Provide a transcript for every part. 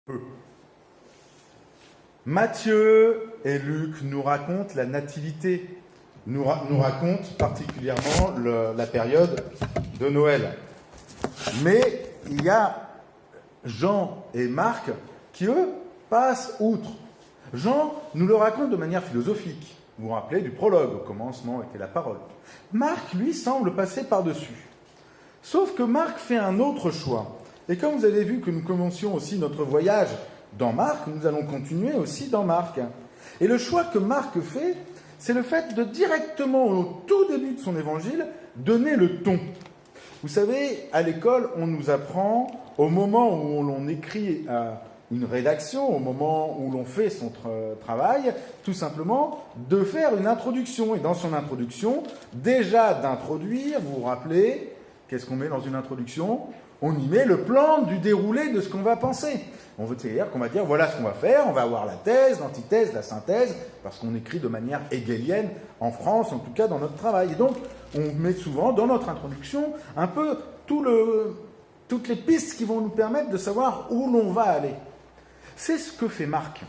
peu. Matthieu et Luc nous racontent la nativité, nous racontent particulièrement la période de Noël. Mais il y a Jean et Marc qui, eux, passent outre. Jean nous le raconte de manière philosophique. Vous vous rappelez du prologue, au commencement était la parole. Marc, lui, semble passer par-dessus. Sauf que Marc fait un autre choix. Et comme vous avez vu que nous commencions aussi notre voyage dans Marc, nous allons continuer aussi dans Marc. Et le choix que Marc fait, c'est le fait de directement, au tout début de son évangile, donner le ton. Vous savez, à l'école, on nous apprend, au moment où l'on écrit une rédaction, au moment où l'on fait son travail, tout simplement, de faire une introduction. Et dans son introduction, déjà d'introduire, vous vous rappelez, qu'est-ce qu'on met dans une introduction ? On y met le plan du déroulé de ce qu'on va penser. On veut dire qu'on va dire, voilà ce qu'on va faire, on va avoir la thèse, l'antithèse, la synthèse, parce qu'on écrit de manière hegelienne, en France, en tout cas dans notre travail. Et donc, on met souvent dans notre introduction un peu toutes les pistes qui vont nous permettre de savoir où l'on va aller. C'est ce que fait Marc.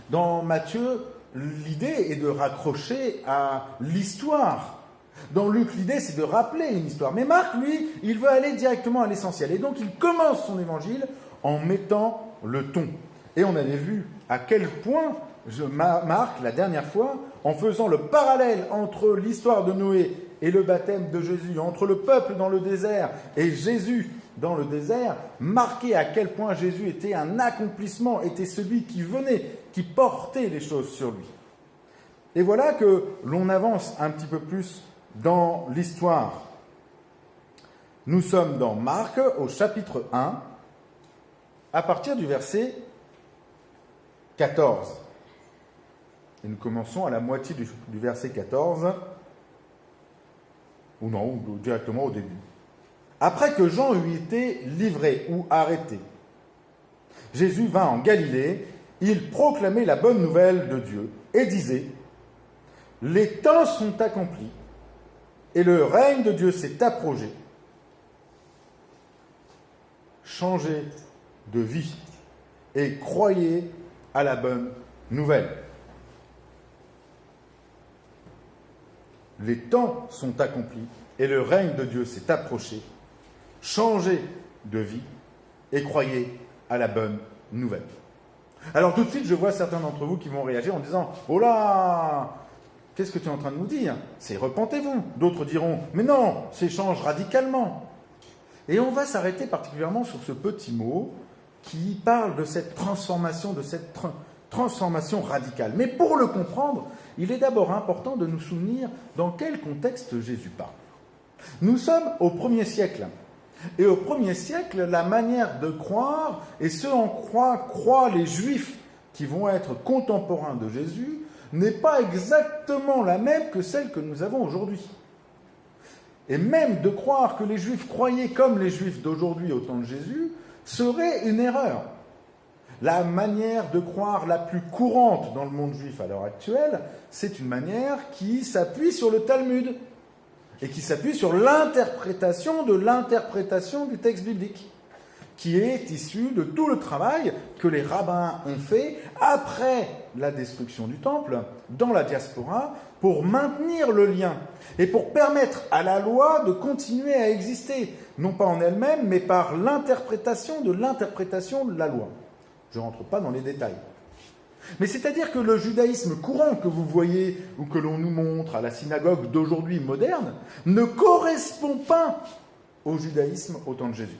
Dans Matthieu, l'idée est de raccrocher à l'histoire. Dans Luc, l'idée, c'est de rappeler une histoire. Mais Marc, lui, il veut aller directement à l'essentiel. Et donc, il commence son évangile en mettant le ton. Et on avait vu à quel point Marc, la dernière fois, en faisant le parallèle entre l'histoire de Noé et le baptême de Jésus, entre le peuple dans le désert et Jésus dans le désert, marquait à quel point Jésus était un accomplissement, était celui qui venait, qui portait les choses sur lui. Et voilà que l'on avance un petit peu plus dans l'histoire. Nous sommes dans Marc, au chapitre 1, à partir du verset 14. Et nous commençons à la moitié du verset 14, ou directement au début. Après que Jean eut été livré ou arrêté, Jésus vint en Galilée, il proclamait la bonne nouvelle de Dieu et disait : les temps sont accomplis et le règne de Dieu s'est approché. Changez de vie et croyez à la bonne nouvelle. Les temps sont accomplis et le règne de Dieu s'est approché. Changez de vie et croyez à la bonne nouvelle. Alors tout de suite, je vois certains d'entre vous qui vont réagir en disant : oh là, qu'est-ce que tu es en train de nous dire ? C'est repentez-vous. D'autres diront : mais non, c'est change radicalement. Et on va s'arrêter particulièrement sur ce petit mot qui parle de cette transformation, transformation radicale. Mais pour le comprendre, il est d'abord important de nous souvenir dans quel contexte Jésus parle. Nous sommes au 1er siècle. Et au 1er siècle, la manière de croire, et ce en quoi croient les Juifs qui vont être contemporains de Jésus, n'est pas exactement la même que celle que nous avons aujourd'hui. Et même de croire que les Juifs croyaient comme les Juifs d'aujourd'hui au temps de Jésus, serait une erreur. La manière de croire la plus courante dans le monde juif à l'heure actuelle, c'est une manière qui s'appuie sur le Talmud et qui s'appuie sur l'interprétation du texte biblique, qui est issue de tout le travail que les rabbins ont fait après la destruction du temple, dans la diaspora, pour maintenir le lien et pour permettre à la loi de continuer à exister, non pas en elle-même, mais par l'interprétation de la loi. Je ne rentre pas dans les détails. Mais c'est-à-dire que le judaïsme courant que vous voyez ou que l'on nous montre à la synagogue d'aujourd'hui moderne ne correspond pas au judaïsme au temps de Jésus.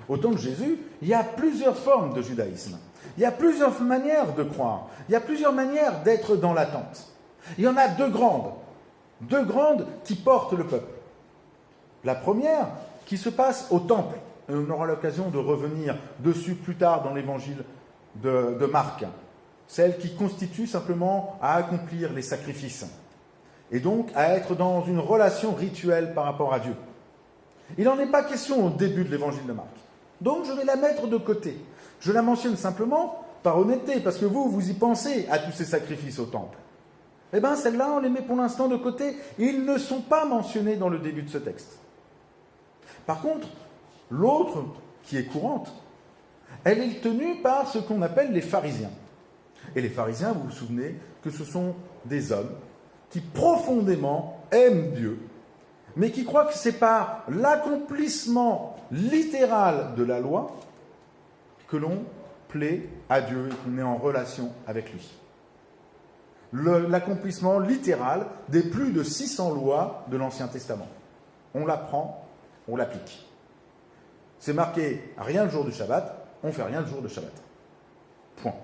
Au temps de Jésus, il y a plusieurs formes de judaïsme. Il y a plusieurs manières de croire. Il y a plusieurs manières d'être dans l'attente. Il y en a deux grandes qui portent le peuple. La première, qui se passe au temple. Et on aura l'occasion de revenir dessus plus tard dans l'évangile de Marc. Celle qui constitue simplement à accomplir les sacrifices. Et donc à être dans une relation rituelle par rapport à Dieu. Il n'en est pas question au début de l'évangile de Marc. Donc je vais la mettre de côté. Je la mentionne simplement par honnêteté, parce que vous y pensez à tous ces sacrifices au temple. Eh bien, celles-là, on les met pour l'instant de côté. Ils ne sont pas mentionnés dans le début de ce texte. Par contre, l'autre, qui est courante, Elle est tenue par ce qu'on appelle les pharisiens. Et les pharisiens, vous vous souvenez que ce sont des hommes qui profondément aiment Dieu, mais qui croient que c'est par l'accomplissement littéral de la loi que l'on plaît à Dieu et qu'on est en relation avec lui. L'accomplissement littéral des plus de 600 lois de l'Ancien Testament. On l'apprend, on l'applique. C'est marqué rien le jour du Shabbat, on ne fait rien le jour de Shabbat. Point.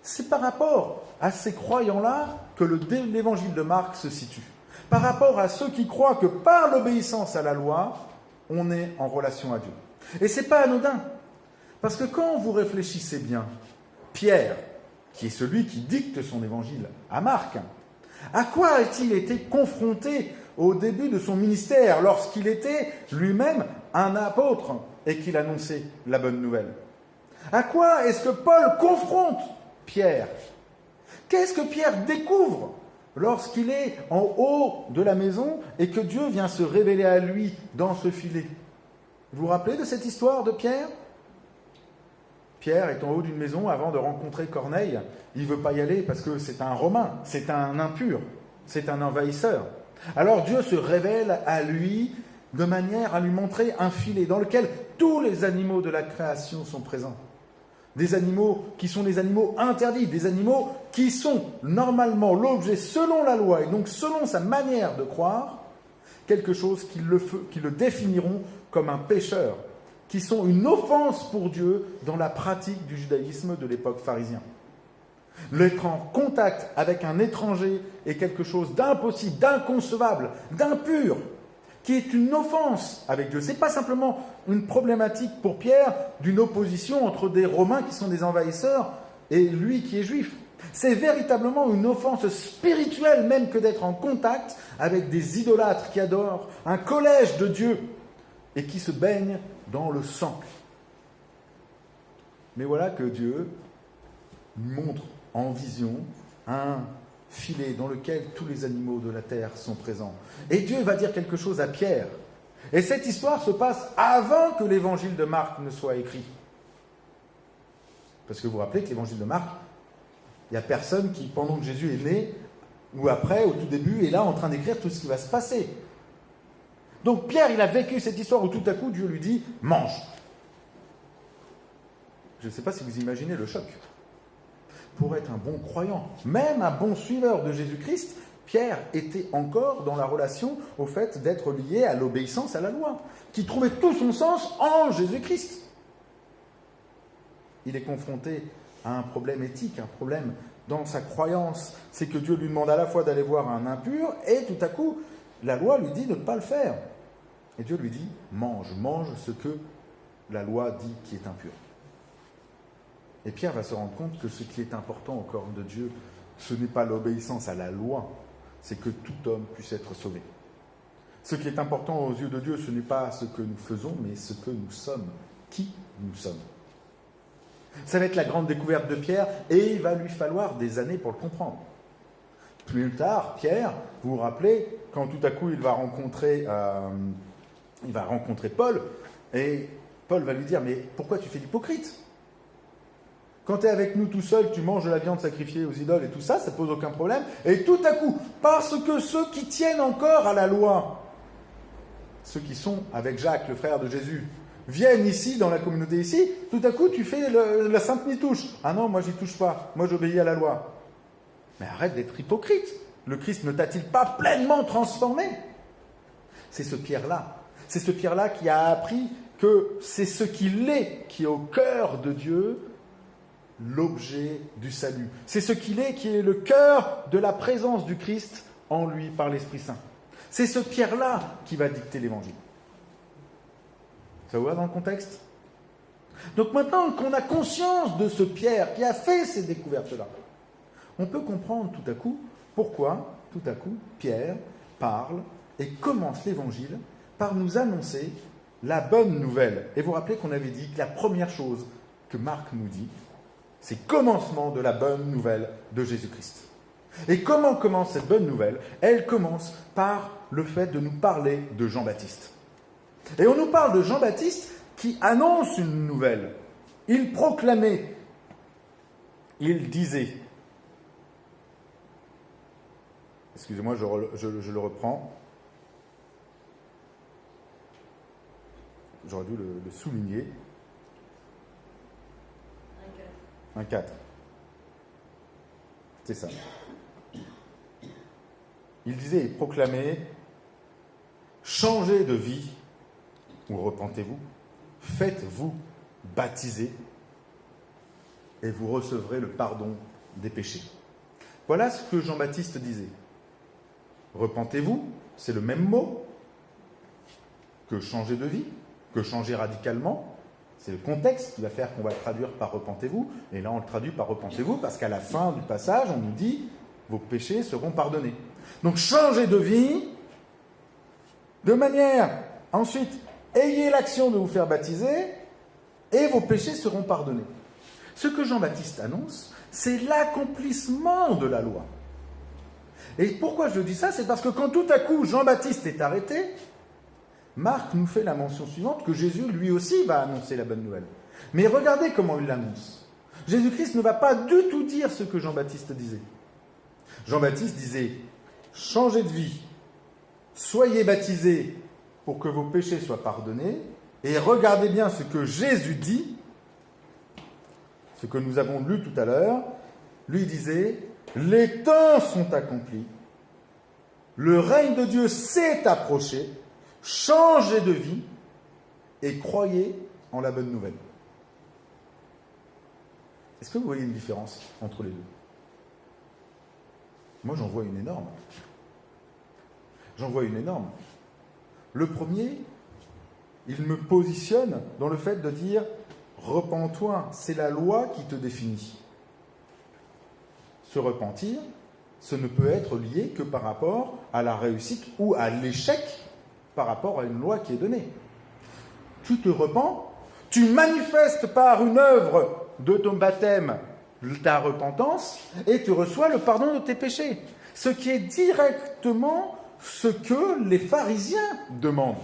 C'est par rapport à ces croyants-là que l'évangile de Marc se situe. Par rapport à ceux qui croient que par l'obéissance à la loi, on est en relation à Dieu. Et ce n'est pas anodin. Parce que quand vous réfléchissez bien, Pierre, qui est celui qui dicte son évangile à Marc, à quoi a-t-il été confronté au début de son ministère, lorsqu'il était lui-même un apôtre et qu'il annonçait la bonne nouvelle? À quoi est-ce que Paul confronte Pierre? Qu'est-ce que Pierre découvre lorsqu'il est en haut de la maison et que Dieu vient se révéler à lui dans ce filet? Vous vous rappelez de cette histoire de Pierre? Pierre est en haut d'une maison avant de rencontrer Corneille. Il ne veut pas y aller parce que c'est un Romain, c'est un impur, c'est un envahisseur. Alors Dieu se révèle à lui de manière à lui montrer un filet dans lequel tous les animaux de la création sont présents. Des animaux qui sont des animaux interdits, des animaux qui sont normalement l'objet, selon la loi et donc selon sa manière de croire, quelque chose qui le définiront comme un pécheur, qui sont une offense pour Dieu dans la pratique du judaïsme de l'époque pharisien. L'être en contact avec un étranger est quelque chose d'impossible, d'inconcevable, d'impur, qui est une offense avec Dieu. Ce n'est pas simplement une problématique pour Pierre d'une opposition entre des Romains qui sont des envahisseurs et lui qui est juif. C'est véritablement une offense spirituelle même que d'être en contact avec des idolâtres qui adorent un collège de Dieu et qui se baignent dans le sang. Mais voilà que Dieu montre en vision un filet dans lequel tous les animaux de la terre sont présents. Et Dieu va dire quelque chose à Pierre. Et cette histoire se passe avant que l'évangile de Marc ne soit écrit. Parce que vous vous rappelez que l'évangile de Marc, il n'y a personne qui, pendant que Jésus est né, ou après, au tout début, est là en train d'écrire tout ce qui va se passer. Donc Pierre, il a vécu cette histoire où tout à coup, Dieu lui dit « mange ». Je ne sais pas si vous imaginez le choc. Pour être un bon croyant, même un bon suiveur de Jésus-Christ, Pierre était encore dans la relation au fait d'être lié à l'obéissance à la loi, qui trouvait tout son sens en Jésus-Christ. Il est confronté à un problème éthique, un problème dans sa croyance. C'est que Dieu lui demande à la fois d'aller voir un impur, et tout à coup, la loi lui dit de ne pas le faire. Et Dieu lui dit, mange ce que la loi dit qui est impur. Et Pierre va se rendre compte que ce qui est important au corps de Dieu, ce n'est pas l'obéissance à la loi, c'est que tout homme puisse être sauvé. Ce qui est important aux yeux de Dieu, ce n'est pas ce que nous faisons, mais ce que nous sommes, qui nous sommes. Ça va être la grande découverte de Pierre, et il va lui falloir des années pour le comprendre. Plus tard, Pierre, vous vous rappelez, quand tout à coup il va rencontrer Paul, et Paul va lui dire, mais pourquoi tu fais l'hypocrite ? Quand tu es avec nous tout seul, tu manges de la viande sacrifiée aux idoles et tout ça, ça ne pose aucun problème. Et tout à coup, parce que ceux qui tiennent encore à la loi, ceux qui sont avec Jacques, le frère de Jésus, viennent ici, dans la communauté ici, tout à coup, tu fais la sainte mi-touche. Ah non, moi, j'y touche pas. Moi, j'obéis à la loi. Mais arrête d'être hypocrite. Le Christ ne t'a-t-il pas pleinement transformé ? C'est ce Pierre-là. C'est ce Pierre-là qui a appris que c'est ce qu'il est qui est au cœur de Dieu, l'objet du salut. C'est ce qu'il est qui est le cœur de la présence du Christ en lui par l'Esprit Saint. C'est ce Pierre-là qui va dicter l'Évangile. Ça vous va dans le contexte ? Donc maintenant qu'on a conscience de ce Pierre qui a fait ces découvertes-là, on peut comprendre tout à coup pourquoi, tout à coup, Pierre parle et commence l'Évangile par nous annoncer la bonne nouvelle. Et vous vous rappelez qu'on avait dit que la première chose que Marc nous dit, c'est le commencement de la bonne nouvelle de Jésus-Christ. Et comment commence cette bonne nouvelle ? Elle commence par le fait de nous parler de Jean-Baptiste. Et on nous parle de Jean-Baptiste qui annonce une nouvelle. Il proclamait, il disait. Excusez-moi, je le reprends. J'aurais dû le souligner. 1,4. C'est ça. Il disait et proclamait, changez de vie, ou repentez-vous, faites-vous baptiser, et vous recevrez le pardon des péchés. Voilà ce que Jean-Baptiste disait. Repentez-vous, c'est le même mot que changer de vie, que changer radicalement. C'est le contexte qui va faire qu'on va le traduire par repentez-vous. Et là, on le traduit par repentez-vous parce qu'à la fin du passage, on nous dit vos péchés seront pardonnés. Donc, changez de vie de manière, ensuite, ayez l'action de vous faire baptiser et vos péchés seront pardonnés. Ce que Jean-Baptiste annonce, c'est l'accomplissement de la loi. Et pourquoi je dis ça? C'est parce que quand tout à coup Jean-Baptiste est arrêté, Marc nous fait la mention suivante que Jésus, lui aussi, va annoncer la bonne nouvelle. Mais regardez comment il l'annonce. Jésus-Christ ne va pas du tout dire ce que Jean-Baptiste disait. Jean-Baptiste disait « Changez de vie, soyez baptisés pour que vos péchés soient pardonnés. » Et regardez bien ce que Jésus dit, ce que nous avons lu tout à l'heure. Lui disait « Les temps sont accomplis, le règne de Dieu s'est approché. Changez de vie et croyez en la bonne nouvelle. » Est-ce que vous voyez une différence entre les deux? Moi, j'en vois une énorme. J'en vois une énorme. Le premier, il me positionne dans le fait de dire « Repens-toi, c'est la loi qui te définit. » Se repentir, ce ne peut être lié que par rapport à la réussite ou à l'échec par rapport à une loi qui est donnée. Tu te repens, tu manifestes par une œuvre de ton baptême ta repentance et tu reçois le pardon de tes péchés. Ce qui est directement ce que les pharisiens demandent.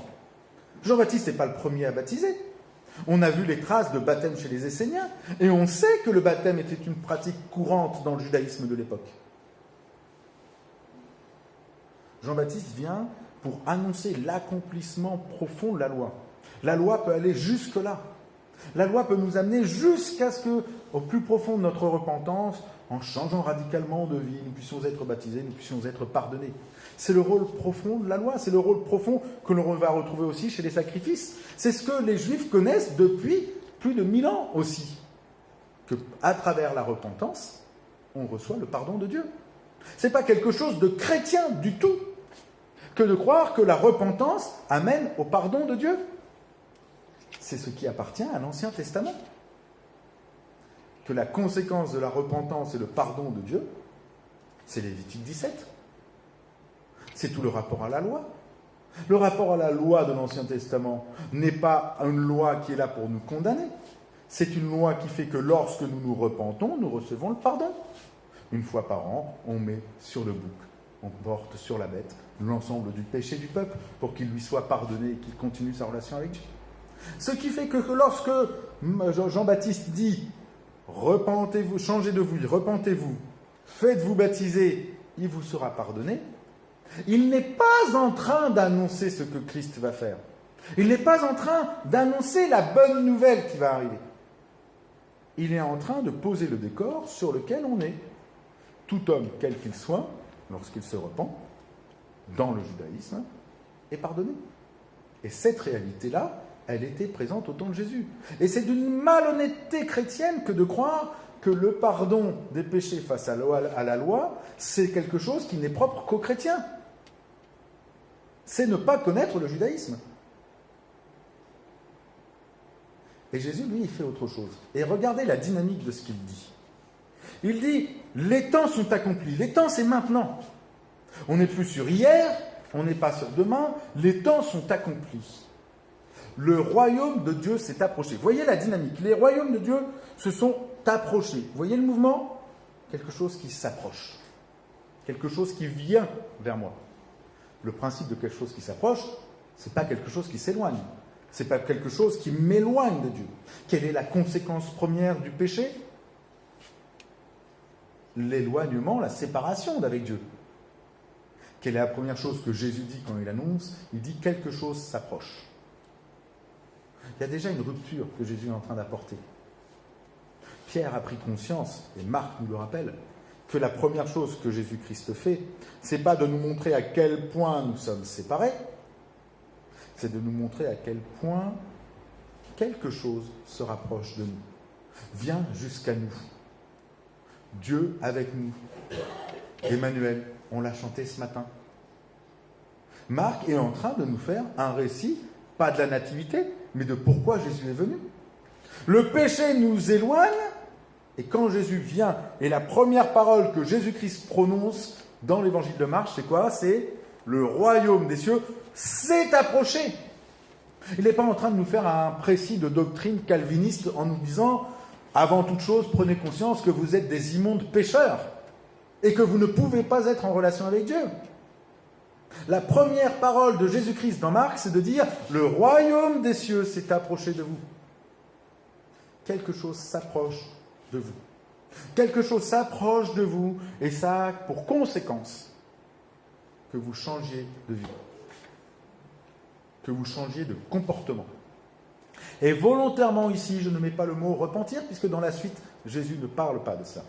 Jean-Baptiste n'est pas le premier à baptiser. On a vu les traces de baptême chez les Esséniens et on sait que le baptême était une pratique courante dans le judaïsme de l'époque. Jean-Baptiste vient pour annoncer l'accomplissement profond de la loi. La loi peut aller jusque-là. La loi peut nous amener jusqu'à ce que, au plus profond de notre repentance, en changeant radicalement de vie, nous puissions être baptisés, nous puissions être pardonnés. C'est le rôle profond de la loi, c'est le rôle profond que l'on va retrouver aussi chez les sacrifices. C'est ce que les Juifs connaissent depuis plus de 1000 ans aussi. Qu'à travers la repentance, on reçoit le pardon de Dieu. Ce n'est pas quelque chose de chrétien du tout que de croire que la repentance amène au pardon de Dieu. C'est ce qui appartient à l'Ancien Testament. Que la conséquence de la repentance et le pardon de Dieu, c'est Lévitique 17. C'est tout le rapport à la loi. Le rapport à la loi de l'Ancien Testament n'est pas une loi qui est là pour nous condamner. C'est une loi qui fait que lorsque nous nous repentons, nous recevons le pardon. Une fois par an, on met sur le bouc, on porte sur la bête l'ensemble du péché du peuple pour qu'il lui soit pardonné et qu'il continue sa relation avec Dieu. Ce qui fait que lorsque Jean-Baptiste dit « Repentez-vous, changez de vie, repentez-vous, faites-vous baptiser, il vous sera pardonné », il n'est pas en train d'annoncer ce que Christ va faire. Il n'est pas en train d'annoncer la bonne nouvelle qui va arriver. Il est en train de poser le décor sur lequel on est. Tout homme, quel qu'il soit, lorsqu'il se repent, dans le judaïsme, est pardonné. Et cette réalité-là, elle était présente au temps de Jésus. Et c'est d'une malhonnêteté chrétienne que de croire que le pardon des péchés face à la loi, c'est quelque chose qui n'est propre qu'aux chrétiens. C'est ne pas connaître le judaïsme. Et Jésus, lui, il fait autre chose. Et regardez la dynamique de ce qu'il dit. Il dit, les temps sont accomplis. Les temps, c'est maintenant. On n'est plus sur hier, on n'est pas sur demain. Les temps sont accomplis. Le royaume de Dieu s'est approché. Voyez la dynamique. Les royaumes de Dieu se sont approchés. Voyez le mouvement? Quelque chose qui s'approche. Quelque chose qui vient vers moi. Le principe de quelque chose qui s'approche, ce n'est pas quelque chose qui s'éloigne. Ce n'est pas quelque chose qui m'éloigne de Dieu. Quelle est la conséquence première du péché? L'éloignement, la séparation d'avec Dieu. Quelle est la première chose que Jésus dit quand il annonce? Il dit quelque chose s'approche. Il y a déjà une rupture que Jésus est en train d'apporter. Pierre a pris conscience, et Marc nous le rappelle, que la première chose que Jésus-Christ fait, ce n'est pas de nous montrer à quel point nous sommes séparés, c'est de nous montrer à quel point quelque chose se rapproche de nous, vient jusqu'à nous. Dieu avec nous. Emmanuel, on l'a chanté ce matin. Marc est en train de nous faire un récit, pas de la nativité, mais de pourquoi Jésus est venu. Le péché nous éloigne, et quand Jésus vient, et la première parole que Jésus-Christ prononce dans l'évangile de Marc, c'est quoi? C'est le royaume des cieux s'est approché. Il n'est pas en train de nous faire un précis de doctrine calviniste en nous disant « Avant toute chose, prenez conscience que vous êtes des immondes pécheurs et que vous ne pouvez pas être en relation avec Dieu. » La première parole de Jésus-Christ dans Marc, c'est de dire « Le royaume des cieux s'est approché de vous. » Quelque chose s'approche de vous. Quelque chose s'approche de vous et ça a pour conséquence que vous changiez de vie, que vous changiez de comportement. Et volontairement ici, je ne mets pas le mot repentir, puisque dans la suite, Jésus ne parle pas de ça.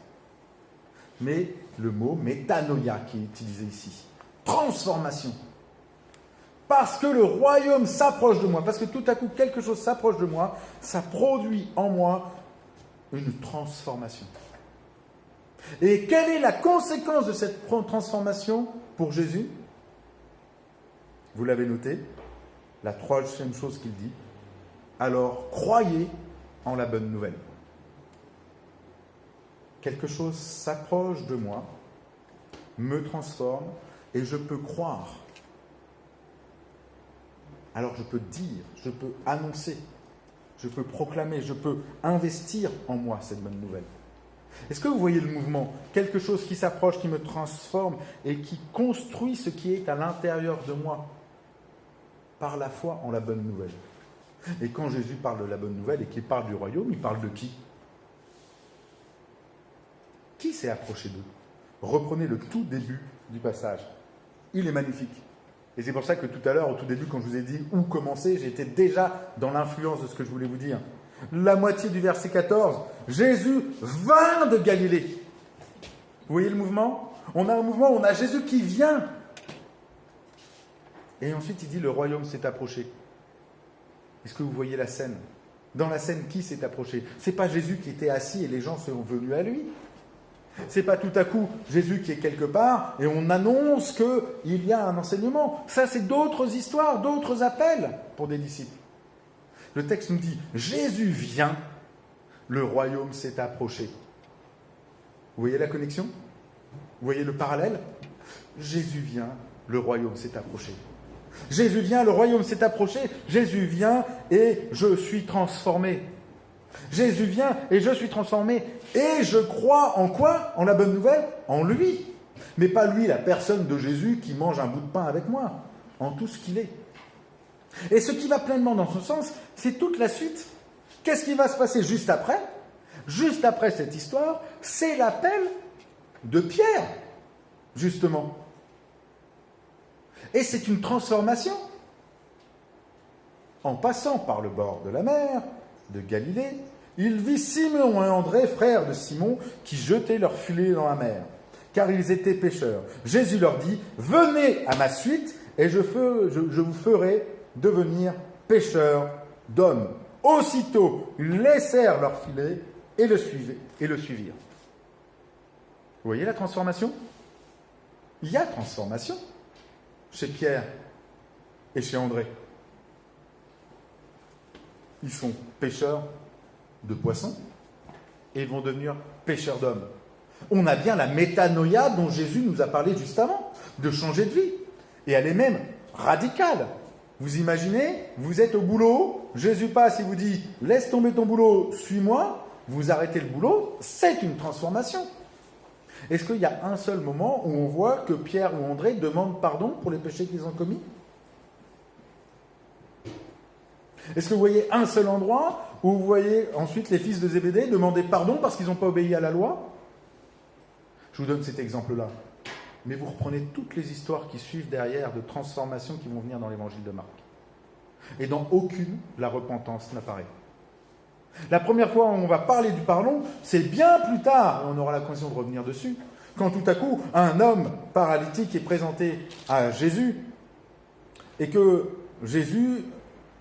Mais le mot métanoïa qui est utilisé ici. Transformation. Parce que le royaume s'approche de moi, parce que tout à coup quelque chose s'approche de moi, ça produit en moi une transformation. Et quelle est la conséquence de cette transformation pour Jésus? Vous l'avez noté, la troisième chose qu'il dit, alors croyez en la bonne nouvelle. Quelque chose s'approche de moi, me transforme, et je peux croire. Alors je peux dire, je peux annoncer, je peux proclamer, je peux investir en moi cette bonne nouvelle. Est-ce que vous voyez le mouvement? Quelque chose qui s'approche, qui me transforme et qui construit ce qui est à l'intérieur de moi par la foi en la bonne nouvelle. Et quand Jésus parle de la bonne nouvelle et qu'il parle du royaume, il parle de qui? Qui s'est approché d'eux? Reprenez le tout début du passage. Il est magnifique. Et c'est pour ça que tout à l'heure, au tout début, quand je vous ai dit où commencer, j'étais déjà dans l'influence de ce que je voulais vous dire. La moitié du verset 14, Jésus vint de Galilée. Vous voyez le mouvement? On a un mouvement où on a Jésus qui vient. Et ensuite, il dit, le royaume s'est approché. Est-ce que vous voyez la scène? Dans la scène, qui s'est approché? Ce n'est pas Jésus qui était assis et les gens sont venus à lui. Ce n'est pas tout à coup Jésus qui est quelque part et on annonce qu'il y a un enseignement. Ça, c'est d'autres histoires, d'autres appels pour des disciples. Le texte nous dit, Jésus vient, le royaume s'est approché. Vous voyez la connexion? Vous voyez le parallèle? Jésus vient, le royaume s'est approché. Jésus vient, le royaume s'est approché. Jésus vient et je suis transformé. Jésus vient et je suis transformé. Et je crois en quoi? En la bonne nouvelle? En lui. Mais pas lui, la personne de Jésus qui mange un bout de pain avec moi. En tout ce qu'il est. Et ce qui va pleinement dans ce sens, c'est toute la suite. Qu'est-ce qui va se passer juste après? Juste après cette histoire, c'est l'appel de Pierre, justement. Et c'est une transformation. En passant par le bord de la mer, de Galilée, il vit Simon et André, frères de Simon, qui jetaient leurs filets dans la mer, car ils étaient pêcheurs. Jésus leur dit, « Venez à ma suite, et je vous ferai devenir pêcheurs d'hommes. » Aussitôt, ils laissèrent leurs filets et le suivirent. Vous voyez la transformation? Il y a transformation chez Pierre et chez André. Ils sont pêcheurs de poissons et ils vont devenir pêcheurs d'hommes. On a bien la métanoïa dont Jésus nous a parlé juste avant, de changer de vie. Et elle est même radicale. Vous imaginez, vous êtes au boulot, Jésus passe et vous dit « Laisse tomber ton boulot, suis-moi », vous arrêtez le boulot, c'est une transformation. Est-ce qu'il y a un seul moment où on voit que Pierre ou André demandent pardon pour les péchés qu'ils ont commis? Est-ce que vous voyez un seul endroit où vous voyez ensuite les fils de Zébédée demander pardon parce qu'ils n'ont pas obéi à la loi? Je vous donne cet exemple-là. Mais vous reprenez toutes les histoires qui suivent derrière de transformations qui vont venir dans l'évangile de Marc. Et dans aucune, la repentance n'apparaît. La première fois où on va parler du pardon, c'est bien plus tard, et on aura l'occasion de revenir dessus, quand tout à coup, un homme paralytique est présenté à Jésus, et que Jésus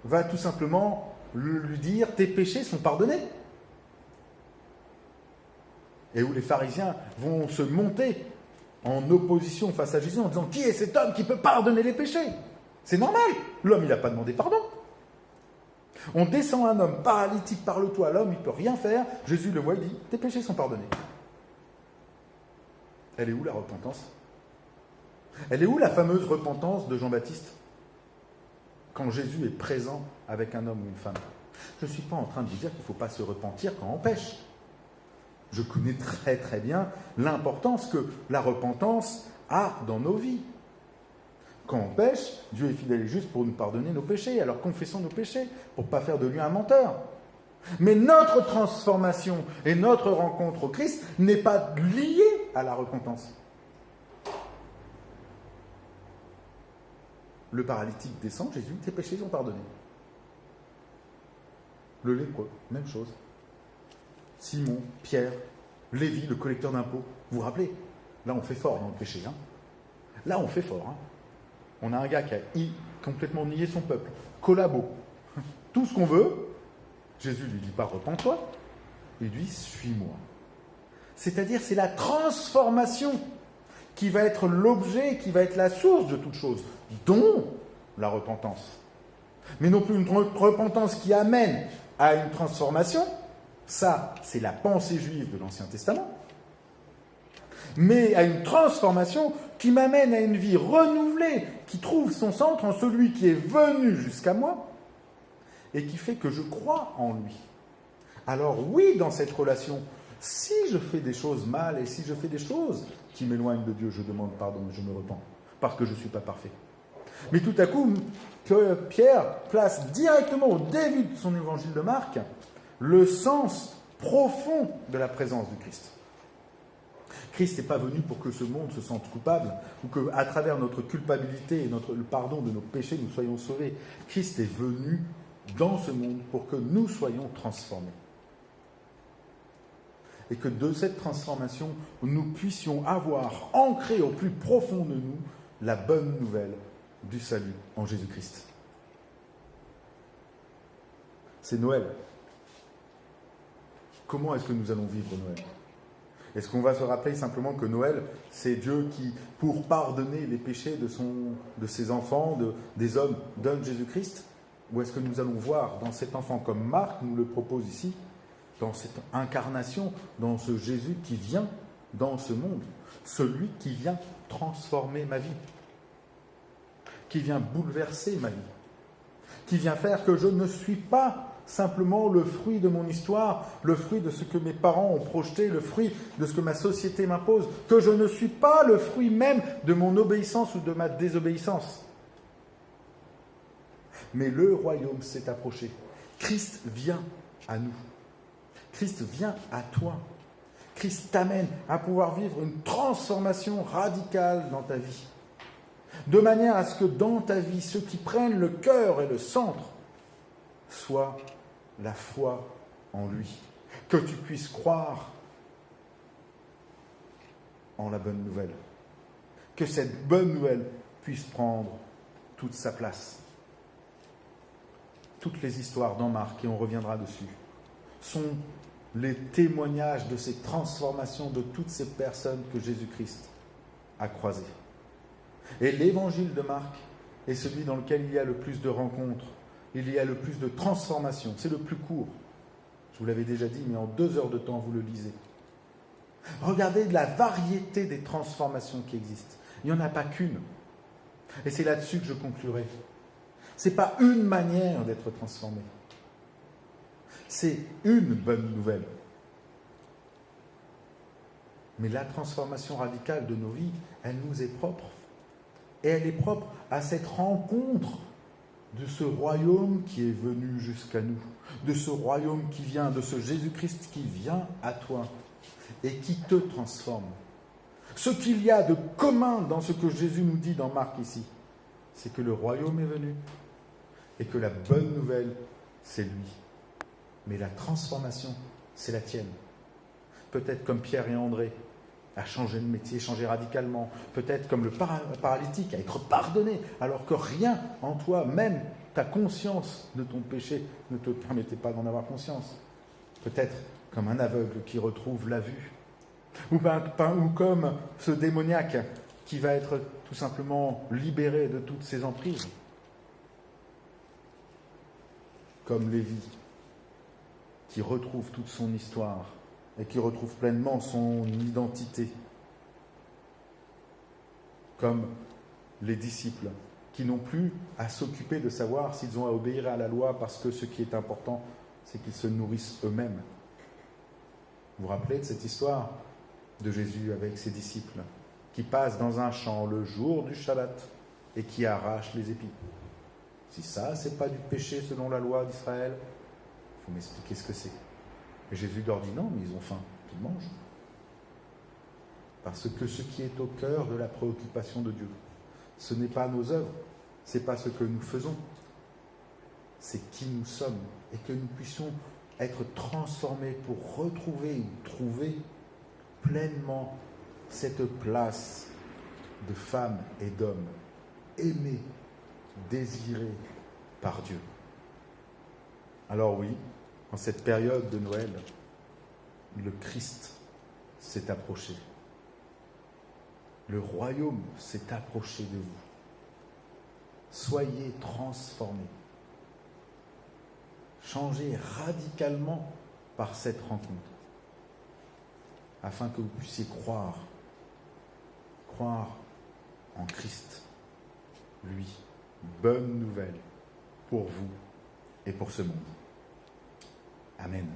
va tout simplement lui dire « tes péchés sont pardonnés ». Et où les pharisiens vont se monter en opposition face à Jésus en disant « qui est cet homme qui peut pardonner les péchés ?» C'est normal, l'homme il n'a pas demandé pardon. On descend un homme paralytique par le toit, l'homme il ne peut rien faire, Jésus le voit, il dit « tes péchés sont pardonnés ». Elle est où la repentance? Elle est où la fameuse repentance de Jean-Baptiste quand Jésus est présent avec un homme ou une femme? Je ne suis pas en train de vous dire qu'il ne faut pas se repentir quand on pêche. Je connais très très bien l'importance que la repentance a dans nos vies. Quand on pêche, Dieu est fidèle et juste pour nous pardonner nos péchés, alors confessons nos péchés, pour ne pas faire de lui un menteur. Mais notre transformation et notre rencontre au Christ n'est pas liée à la repentance. Le paralytique descend, Jésus, tes péchés sont pardonnés. Le lépreux, même chose. Simon, Pierre, Lévi, le collecteur d'impôts. Vous vous rappelez? Là, on fait fort dans le péché. Hein. Là, on fait fort. Hein. On a un gars qui a complètement nié son peuple. Collabo. Tout ce qu'on veut. Jésus lui dit pas repens-toi. Il lui dit suis-moi. C'est-à-dire, c'est la transformation qui va être l'objet, qui va être la source de toute chose, dont la repentance. Mais non plus une repentance qui amène à une transformation. Ça, c'est la pensée juive de l'Ancien Testament. Mais à une transformation qui m'amène à une vie renouvelée, qui trouve son centre en celui qui est venu jusqu'à moi et qui fait que je crois en lui. Alors oui, dans cette relation, si je fais des choses mal et si je fais des choses qui m'éloignent de Dieu, je demande pardon et je me repens, parce que je ne suis pas parfait. Mais tout à coup, que Pierre place directement au début de son évangile de Marc le sens profond de la présence du Christ. Christ n'est pas venu pour que ce monde se sente coupable ou qu'à travers notre culpabilité et le pardon de nos péchés, nous soyons sauvés. Christ est venu dans ce monde pour que nous soyons transformés. Et que de cette transformation, nous puissions avoir ancré au plus profond de nous la bonne nouvelle du salut en Jésus-Christ. C'est Noël. Comment est-ce que nous allons vivre Noël? Est-ce qu'on va se rappeler simplement que Noël, c'est Dieu qui, pour pardonner les péchés de ses enfants, des hommes, donne Jésus-Christ? Ou est-ce que nous allons voir dans cet enfant, comme Marc nous le propose ici, dans cette incarnation, dans ce Jésus qui vient dans ce monde, celui qui vient transformer ma vie, qui vient bouleverser ma vie, qui vient faire que je ne suis pas simplement le fruit de mon histoire, le fruit de ce que mes parents ont projeté, le fruit de ce que ma société m'impose, que je ne suis pas le fruit même de mon obéissance ou de ma désobéissance. Mais le royaume s'est approché. Christ vient à nous. Christ vient à toi. Christ t'amène à pouvoir vivre une transformation radicale dans ta vie. De manière à ce que dans ta vie, ceux qui prennent le cœur et le centre soit la foi en lui. Que tu puisses croire en la bonne nouvelle. Que cette bonne nouvelle puisse prendre toute sa place. Toutes les histoires dans Marc, et on reviendra dessus, sont les témoignages de ces transformations de toutes ces personnes que Jésus-Christ a croisées. Et l'évangile de Marc est celui dans lequel il y a le plus de rencontres, il y a le plus de transformations. C'est le plus court. Je vous l'avais déjà dit, mais en 2 heures de temps, vous le lisez. Regardez la variété des transformations qui existent. Il n'y en a pas qu'une. Et c'est là-dessus que je conclurai. Ce n'est pas une manière d'être transformé. C'est une bonne nouvelle. Mais la transformation radicale de nos vies, elle nous est propre. Et elle est propre à cette rencontre de ce royaume qui est venu jusqu'à nous, de ce royaume qui vient, de ce Jésus-Christ qui vient à toi et qui te transforme. Ce qu'il y a de commun dans ce que Jésus nous dit dans Marc ici, c'est que le royaume est venu et que la bonne nouvelle, c'est lui. Mais la transformation, c'est la tienne. Peut-être comme Pierre et André, à changer de métier, changer radicalement. Peut-être comme le paralytique, à être pardonné, alors que rien en toi, même ta conscience de ton péché, ne te permettait pas d'en avoir conscience. Peut-être comme un aveugle qui retrouve la vue. Ou comme ce démoniaque qui va être tout simplement libéré de toutes ses emprises. Comme Lévi, qui retrouve toute son histoire et qui retrouve pleinement son identité. Comme les disciples, qui n'ont plus à s'occuper de savoir s'ils ont à obéir à la loi, parce que ce qui est important, c'est qu'ils se nourrissent eux-mêmes. Vous vous rappelez de cette histoire de Jésus avec ses disciples, qui passent dans un champ le jour du Shabbat et qui arrachent les épis. Si ça, c'est pas du péché selon la loi d'Israël, il faut m'expliquer ce que c'est. Et Jésus leur dit non, mais ils ont faim, qu'ils mangent. Parce que ce qui est au cœur de la préoccupation de Dieu, ce n'est pas nos œuvres, ce n'est pas ce que nous faisons, c'est qui nous sommes, et que nous puissions être transformés pour retrouver ou trouver pleinement cette place de femmes et d'hommes aimés, désirés par Dieu. Alors oui, en cette période de Noël, le Christ s'est approché. Le royaume s'est approché de vous. Soyez transformés. Changez radicalement par cette rencontre, afin que vous puissiez croire en Christ, lui, bonne nouvelle pour vous et pour ce monde. Amen.